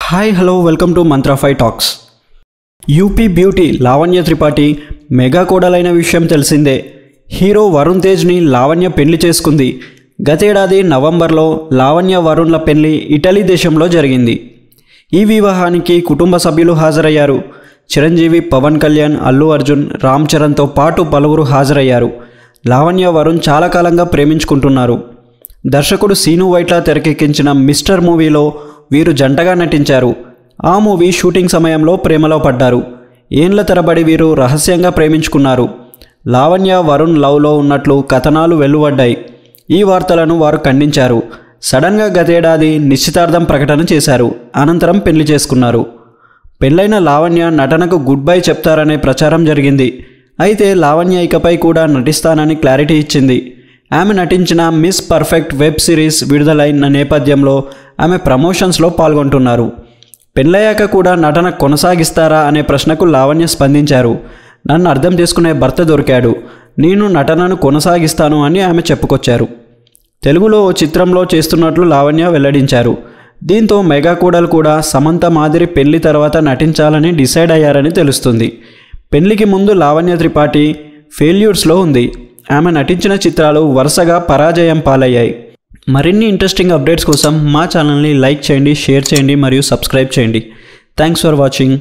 Hi hello welcome to Mantra 5 talks. UP beauty Lavanya Tripathi mega కోడలైన విషయం తెలిసిందే. హీరో వరుణ్ తేజ్ని లావణ్య పెళ్లి చేసుకుంది. గతేడాది నవంబర్లో లావణ్య వరుణ్ల పెళ్లి ఇటలీ దేశంలో జరిగింది. ఈ వివాహానికి కుటుంబ సభ్యులు హాజరయ్యారు. చిరంజీవి, పవన్ కళ్యాణ్, అల్లు అర్జున్, రామ్ చరణ్తో పాటు పలువురు హాజరయ్యారు. లావణ్య వరుణ్ చాలా కాలంగా ప్రేమించుకుంటున్నారు. దర్శకుడు సీను వైట్ల తెరకెక్కించిన మిస్టర్ మూవీలో వీరు జంటగా నటించారు. ఆ మూవీ షూటింగ్ సమయంలో ప్రేమలో పడ్డారు. ఏండ్ల తరబడి వీరు రహస్యంగా ప్రేమించుకున్నారు. లావణ్య వరుణ్ లవ్లో ఉన్నట్లు కథనాలు వెలువడ్డాయి. ఈ వార్తలను వారు ఖండించారు. సడన్గా గతేడాది నిశ్చితార్థం ప్రకటన చేశారు. అనంతరం పెళ్లి చేసుకున్నారు. పెళ్లైన లావణ్య నటనకు గుడ్ బై చెప్తారనే ప్రచారం జరిగింది. అయితే లావణ్య ఇకపై కూడా నటిస్తానని క్లారిటీ ఇచ్చింది. ఆమె నటించిన మిస్ పర్ఫెక్ట్ వెబ్ సిరీస్ విడుదలైన నేపథ్యంలో ఆమె ప్రమోషన్స్లో పాల్గొంటున్నారు. పెళ్ళయ్యాక కూడా నటన కొనసాగిస్తారా అనే ప్రశ్నకు లావణ్య స్పందించారు. నన్ను అర్థం చేసుకునే భర్త దొరికాడు, నేను నటనను కొనసాగిస్తాను అని ఆమె చెప్పుకొచ్చారు. తెలుగులో ఓ చిత్రంలో చేస్తున్నట్లు లావణ్య వెల్లడించారు. దీంతో మెగా కోడలు కూడా సమంత మాదిరి పెళ్లి తర్వాత నటించాలని డిసైడ్ అయ్యారని తెలుస్తుంది. పెళ్లికి ముందు లావణ్య త్రిపాఠి ఫెయిల్యూర్స్లో ఉంది. ఆమె నటించిన చిత్రాలు వరుసగా పరాజయం పాలయ్యాయి. మరిన్ని ఇంట్రెస్టింగ్ అప్డేట్స్ కోసం మా ఛానల్ని లైక్ చేయండి, షేర్ చేయండి మరియు సబ్స్క్రైబ్ చేయండి. Thanks for watching.